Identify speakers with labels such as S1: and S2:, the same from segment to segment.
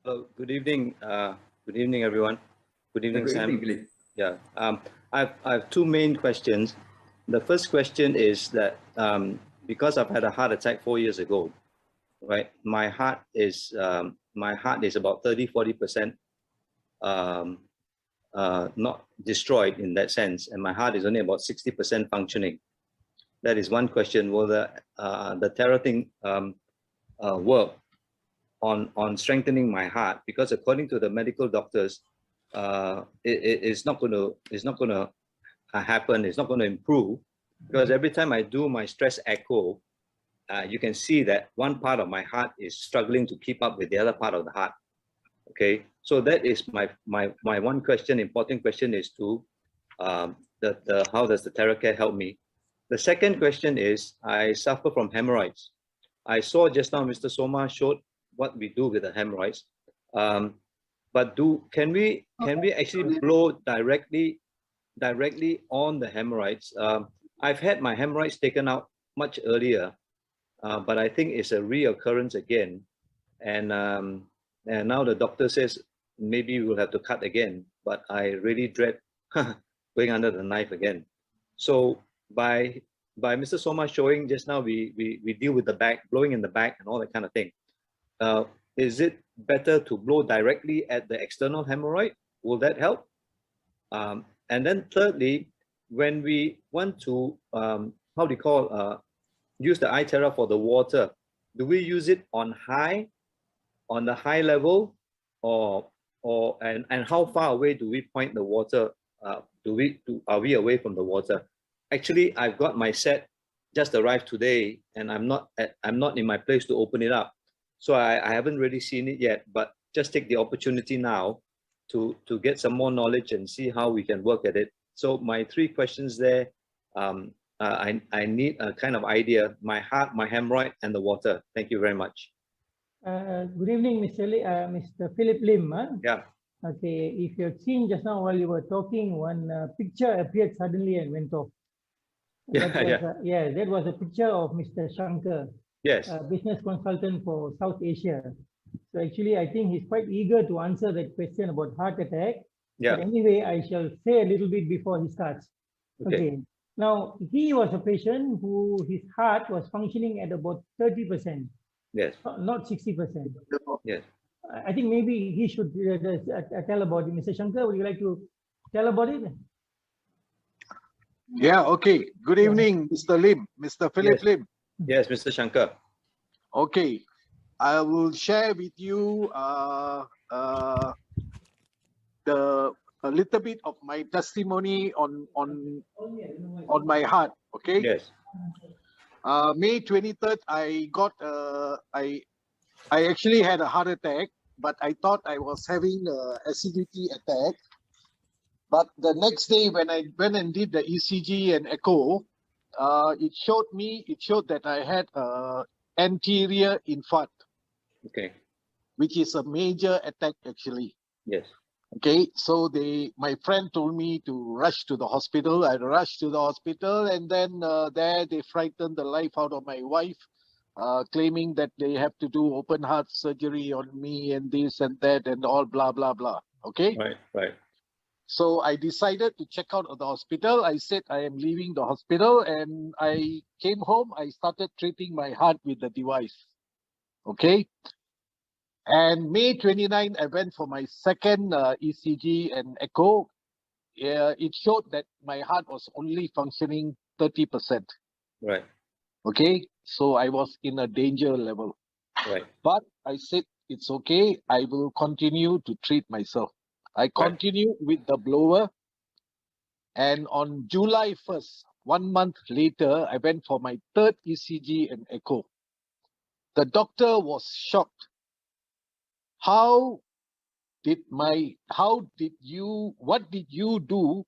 S1: Hello, good evening. Good evening, everyone. Good evening,
S2: Good
S1: Sam.
S2: evening, Billy.
S1: Yeah, I have two main questions. The first question is that because I've had a heart attack 4 years ago, right? My heart is about 30-40% not destroyed in that sense, and my heart is only about 60% functioning. That is one question. Will the Terra thing work on strengthening my heart? Because according to the medical doctors, it's not going to happen. It's not going to improve, because every time I do my stress echo, you can see that one part of my heart is struggling to keep up with the other part of the heart. Okay, so that is my one question. Important question is to how does the TerraCare help me? The second question is, I suffer from hemorrhoids. I saw just now Mr. Soma showed what we do with the hemorrhoids, but can we actually blow directly on the hemorrhoids? I've had my hemorrhoids taken out much earlier, but I think it's a reoccurrence again, and now the doctor says maybe we'll have to cut again, but I really dread going under the knife again. So by Mr. Soma showing just now, we deal with the back, blowing in the back and all that kind of thing. Is it better to blow directly at the external hemorrhoid? Will that help? And then thirdly, when we want to, use the iTerra for the water, do we use it on the high level, and how far away do we point the water? Are we away from the water? Actually, I've got my set just arrived today, and I'm not in my place to open it up, so I haven't really seen it yet. But just take the opportunity now to get some more knowledge and see how we can work at it. So my three questions there. I need a kind of idea: my heart, my hemorrhoid, and the water. Thank you very much.
S3: Good evening, Mr. Philip Lim.
S1: Yeah.
S3: Okay, if you've seen just now while you were talking, one picture appeared suddenly and went off. That was a picture of Mr. Shankar,
S1: yes,
S3: business consultant for South Asia. So actually, I think he's quite eager to answer that question about heart attack.
S1: Yeah.
S3: But anyway, I shall say a little bit before he starts. Okay. Now, he was a patient who his heart was functioning at about 30%.
S1: Yes.
S3: Not 60%.
S1: Yes.
S3: I think maybe he should tell about it. Mr. Shankar, would you like to tell about it?
S4: Yeah, okay. Good evening, Mr. Lim, Mr. Philip Lim.
S1: Yes, Mr. Shankar.
S4: Okay, I will share with you a little bit of my testimony on my heart. Okay.
S1: Yes.
S4: May 23rd, I actually had a heart attack, but I thought I was having an acidity attack. But the next day, when I went and did the ECG and echo, it showed that I had anterior infarct.
S1: Okay.
S4: Which is a major attack actually.
S1: Yes.
S4: Okay, so my friend told me to rush to the hospital. I rushed to the hospital, and then there they frightened the life out of my wife, claiming that they have to do open heart surgery on me and this and that and all blah blah blah. Okay.
S1: Right.
S4: So I decided to check out of the hospital. I said I am leaving the hospital, and I came home. I started treating my heart with the device. Okay. And May 29, I went for my second ECG and echo. It showed that my heart was only functioning 30%.
S1: Right.
S4: Okay, so I was in a danger level.
S1: Right.
S4: But I said, it's okay. I will continue to treat myself. I continued with the blower. And on July 1st, 1 month later, I went for my third ECG and echo. The doctor was shocked. What did you do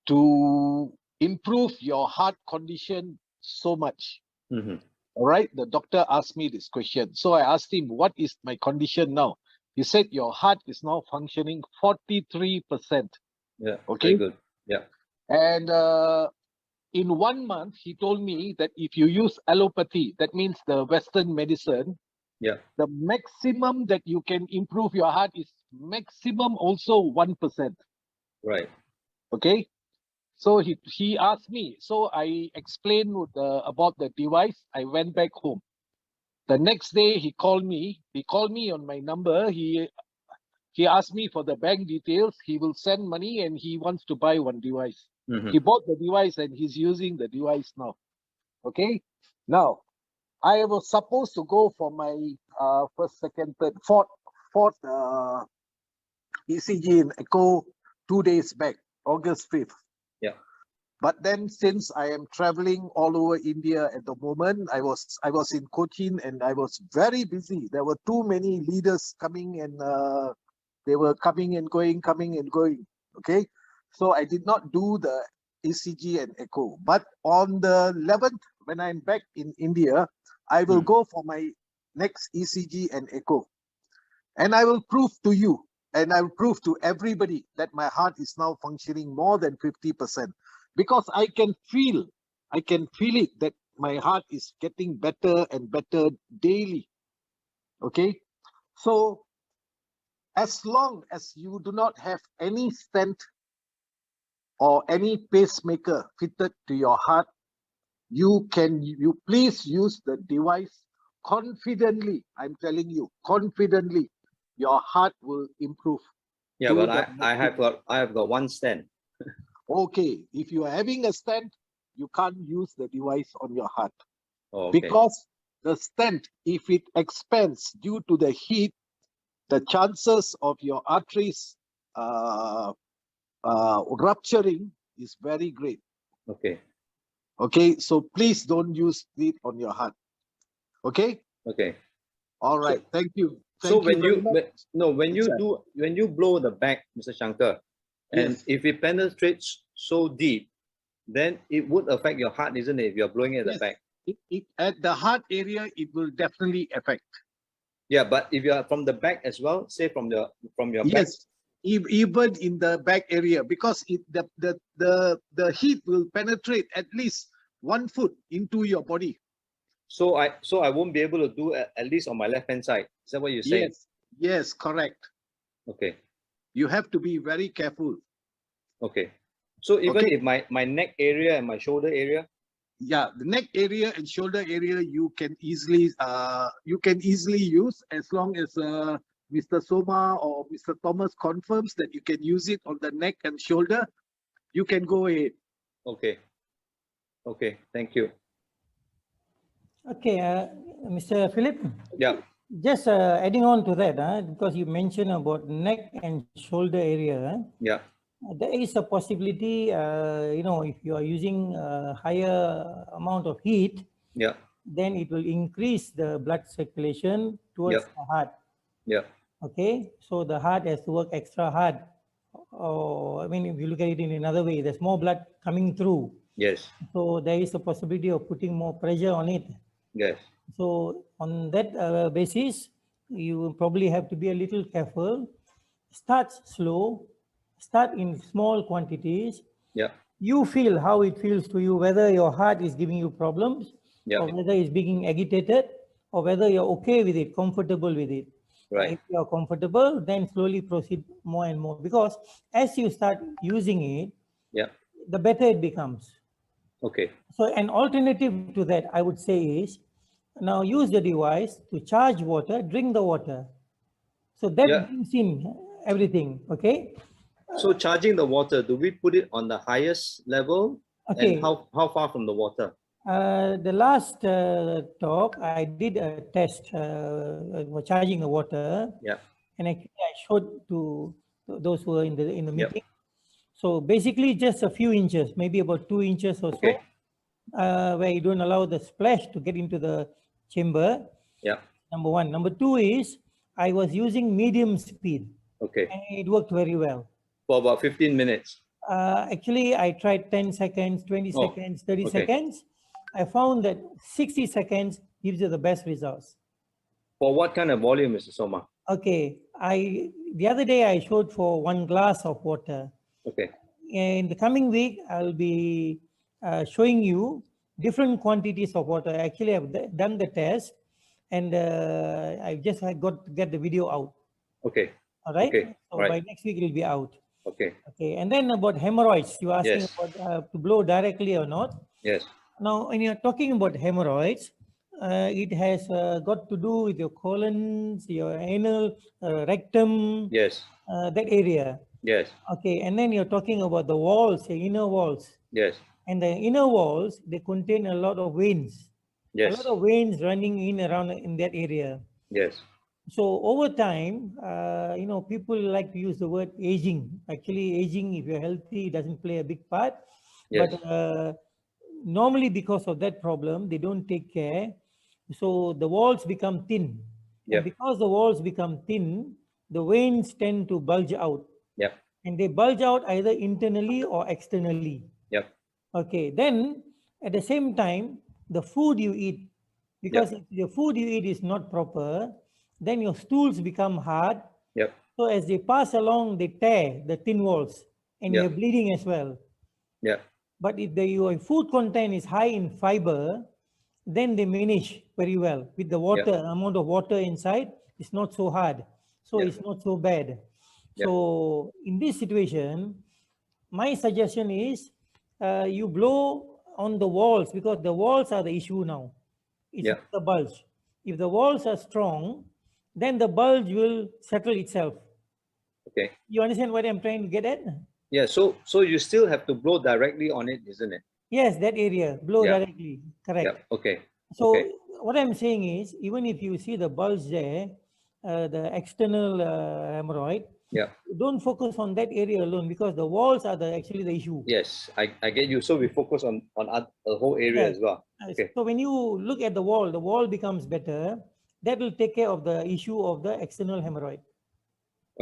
S4: to improve your heart condition so much?
S1: Mm-hmm.
S4: All right, the doctor asked me this question. So I asked him, what is my condition now? He said, your heart is now functioning 43%.
S1: Yeah.
S4: Okay.
S1: Very good. Yeah.
S4: And in 1 month, he told me that if you use allopathy, that means the Western medicine,
S1: Yeah.
S4: The maximum that you can improve your heart is maximum also 1%.
S1: Right.
S4: Okay. So he asked me. So I explained about the device. I went back home. The next day he called me. He called me on my number. He asked me for the bank details. He will send money and he wants to buy one device. He bought the device and he's using the device now. Okay. Now, I was supposed to go for my first, second, third, fourth ECG and echo 2 days back, August 5th.
S1: Yeah.
S4: But then since I am traveling all over India at the moment, I was in Cochin and I was very busy. There were too many leaders coming and they were coming and going. Okay. So I did not do the ECG and echo. But on the 11th, when I'm back in India, I will go for my next ECG and echo. And I will prove to you and I will prove to everybody that my heart is now functioning more than 50%. Because I can feel it that my heart is getting better and better daily. Okay. So as long as you do not have any stent or any pacemaker fitted to your heart, you please use the device confidently. I'm telling you, confidently, your heart will improve.
S1: Yeah, but I have got one stent.
S4: Okay, if you are having a stent, you can't use the device on your heart.
S1: Oh, okay.
S4: Because the stent, if it expands due to the heat, the chances of your arteries rupturing is very great.
S1: Okay.
S4: Okay, so please don't use it on your heart. Okay.
S1: Okay.
S4: All right.
S1: So,
S4: thank you.
S1: So
S4: Thank you very much.
S1: when you blow the back, Mr. Shankar, and
S4: Yes.
S1: if it penetrates so deep, then it would affect your heart, isn't it? If you're blowing at the back.
S4: At the heart area, it will definitely affect.
S1: Yeah, but if you are from the back as well, say from your back.
S4: Yes, even in the back area, because the heat will penetrate at least 1 foot into your body.
S1: So I won't be able to do at least on my left hand side. Is that what you're saying?
S4: Yes, correct.
S1: Okay.
S4: You have to be very careful.
S1: Okay. So even if my neck area and my shoulder area.
S4: Yeah, the neck area and shoulder area you can easily use, as long as Mr. Soma or Mr. Thomas confirms that you can use it on the neck and shoulder. You can go ahead.
S1: Okay. Okay. Thank you.
S3: Okay, Mr. Philip.
S1: Yeah.
S3: Just adding on to that, because you mentioned about neck and shoulder area.
S1: Yeah.
S3: There is a possibility, if you are using a higher amount of heat,
S1: yeah,
S3: then it will increase the blood circulation towards the heart.
S1: Yeah.
S3: Okay, so the heart has to work extra hard. Or, I mean, if you look at it in another way, there's more blood coming through.
S1: Yes.
S3: So there is a possibility of putting more pressure on it.
S1: Yes.
S3: So on that basis, you probably have to be a little careful. Start slow, start in small quantities.
S1: Yeah.
S3: You feel how it feels to you, whether your heart is giving you problems, or whether it's being agitated, or whether you're okay with it, comfortable with it.
S1: Right.
S3: If you're comfortable, then slowly proceed more and more, because as you start using it, the better it becomes.
S1: Okay.
S3: So an alternative to that, I would say, is now use the device to charge water, drink the water. So that brings in everything, okay?
S1: So charging the water, do we put it on the highest level?
S3: Okay.
S1: And how far from the water?
S3: The last talk, I did a test for charging the water.
S1: Yeah.
S3: And actually I showed to those who were in the meeting. So basically just a few inches, maybe about 2 inches or so, where you don't allow the splash to get into the chamber.
S1: Yeah.
S3: Number one. Number two is I was using medium speed.
S1: Okay.
S3: And it worked very well.
S1: For about 15 minutes.
S3: Actually, I tried 10 seconds, 20 seconds, 30 seconds. I found that 60 seconds gives you the best results.
S1: For what kind of volume, Mr. Soma?
S3: Okay. The other day I showed for 1 glass of water.
S1: Okay.
S3: In the coming week, I'll be showing you different quantities of water. Actually, I've done the test, and I just got to get the video out.
S1: Okay.
S3: All right.
S1: Okay.
S3: So
S1: Right.
S3: by next week it will be out.
S1: Okay.
S3: Okay. And then about hemorrhoids, you were asking
S1: Yes.
S3: about to blow directly or not.
S1: Yes.
S3: Now, when you're talking about hemorrhoids, it has got to do with your colons, your anal, rectum,
S1: Yes.
S3: that area.
S1: Yes.
S3: Okay, and then you're talking about the walls, the inner walls.
S1: Yes.
S3: And the inner walls, they contain a lot of veins. A lot
S1: Yes.
S3: of veins running in around in that area.
S1: Yes.
S3: So over time, people like to use the word aging. Actually, aging, if you're healthy, doesn't play a big part.
S1: Yes.
S3: But normally, because of that problem, they don't take care. So the walls become thin. And
S1: Yep.
S3: because the walls become thin, the veins tend to bulge out.
S1: Yep.
S3: And they bulge out either internally or externally.
S1: Yep.
S3: Okay, then at the same time, the food you eat, because if the food you eat is not proper, then your stools become hard.
S1: Yep.
S3: So as they pass along, they tear the thin walls and you're
S1: Yep.
S3: bleeding as well.
S1: Yep.
S3: But if your food content is high in fiber, then they manage very well. With the water, amount of water inside, it's not so hard. So
S1: Yep.
S3: it's not so bad.
S1: Yep.
S3: So in this situation, my suggestion is you blow on the walls, because the walls are the issue now. It's
S1: Yeah.
S3: not the bulge. If the walls are strong, then the bulge will settle itself.
S1: Okay.
S3: You understand what I'm trying to get at?
S1: Yeah. So you still have to blow directly on it, isn't it?
S3: Yes, that area, blow
S1: Yeah.
S3: directly. Correct.
S1: Yeah. Okay.
S3: So
S1: Okay.
S3: what I'm saying is, even if you see the bulge there, the external hemorrhoid,
S1: Yeah.
S3: don't focus on that area alone, because the walls are actually the issue.
S1: Yes, I get you. So we focus on the whole area
S3: Yes.
S1: as well. Okay.
S3: So when you look at the wall becomes better. That will take care of the issue of the external hemorrhoid.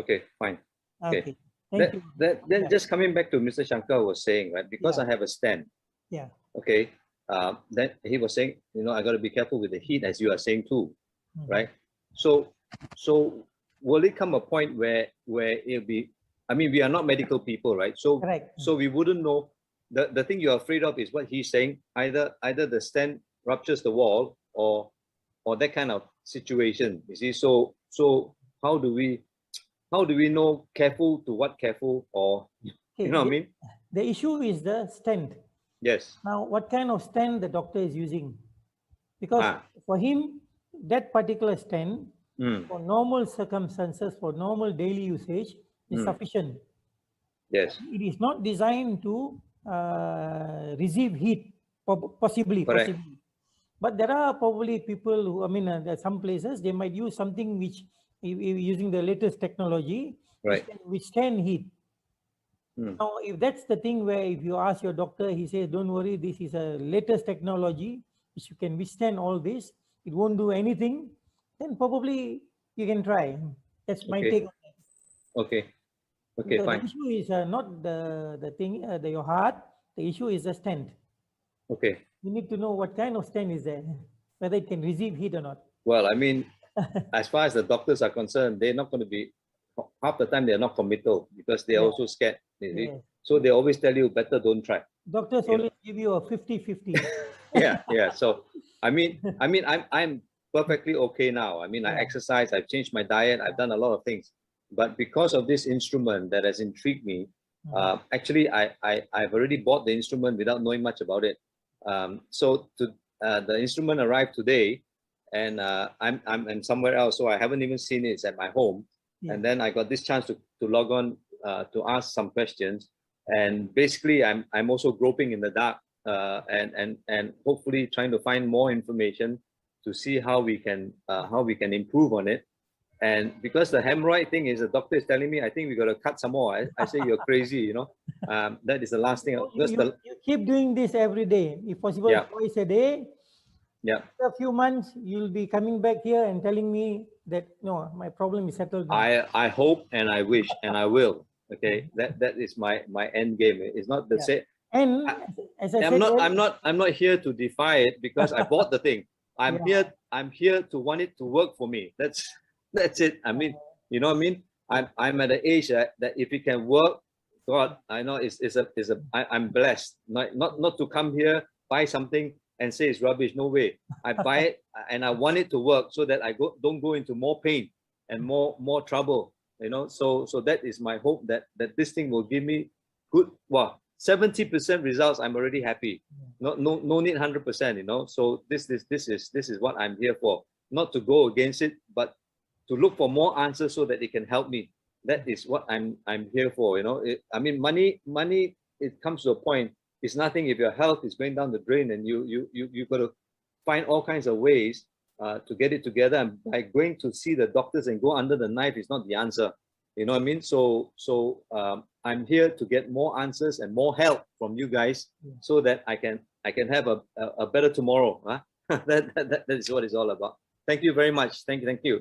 S1: Okay. Fine. Okay.
S3: Okay. Thank you.
S1: Then
S3: Yeah.
S1: just coming back to Mr. Shankar was saying, right? Because
S3: Yeah.
S1: I have a stand.
S3: Yeah.
S1: Okay. Then he was saying, I got to be careful with the heat, as you are saying too,
S3: Mhm.
S1: right? So will it come a point where it'll be? I mean, we are not medical people, right? So
S3: Correct.
S1: so we wouldn't know. The thing you're afraid of is what he's saying. Either the stent ruptures the wall or that kind of situation. You see, so how do we know careful to what careful, or
S3: Okay,
S1: you know what I mean?
S3: The issue is the stent.
S1: Yes.
S3: Now, what kind of stent the doctor is using? Because for him, that particular stent, for normal circumstances, for normal daily usage, is sufficient.
S1: Yes.
S3: It is not designed to receive heat, possibly. But there are probably people who, there are some places, they might use something which, using the latest technology,
S1: Right.
S3: which can withstand heat. Now, if that's the thing where if you ask your doctor, he says, don't worry, this is a latest technology, which you can withstand all this, it won't do anything, then probably you can try. That's my take on that.
S1: Okay. Okay, fine.
S3: The issue is not the thing, your heart, the issue is the stent.
S1: Okay.
S3: You need to know what kind of stent is there, whether it can receive heat or not.
S1: Well, I mean, as far as the doctors are concerned, they're not going to be, half the time they're not committal because they're also scared.
S3: Yes.
S1: So they always tell you better don't try.
S3: Doctors always give you a 50-50.
S1: Yeah. So I'm perfectly okay now. I mean, I exercise, I've changed my diet, I've done a lot of things. But because of this instrument that has intrigued me, actually I've already bought the instrument without knowing much about it. So the instrument arrived today, and I'm somewhere else, so I haven't even seen it. It's at my home. And then I got this chance to log on to ask some questions. And basically, I'm also groping in the dark and hopefully trying to find more information to see how we can improve on it. And because the hemorrhoid thing is, the doctor is telling me, I think we got to cut some more. I say, you're crazy, that is the last thing.
S3: You keep doing this every day, if possible, twice a day.
S1: Yeah.
S3: After a few months, you'll be coming back here and telling me that, no, my problem is settled now.
S1: I hope and I wish and I will. Okay, that is my end game. It's not the same.
S3: And as I said,
S1: I'm not here to defy it because I bought the thing. I'm here to want it to work for me. That's it. I mean, you know what I mean? I'm at an age that if it can work, God, I know I'm blessed. Not to come here, buy something, and say it's rubbish. No way. I buy it and I want it to work so that I don't go into more pain and more trouble. So that is my hope that this thing will give me good. Well, 70% results. I'm already happy. No need 100%. So this is what I'm here for. Not to go against it, but to look for more answers so that it can help me. That is what I'm here for. Money. It comes to a point. It's nothing if your health is going down the drain, and you got to find all kinds of ways to get it together. And by going to see the doctors and go under the knife is not the answer. You know what I mean? So I'm here to get more answers and more help from you guys, so that I can have a better tomorrow. Huh? That is what it's all about. Thank you very much. Thank you.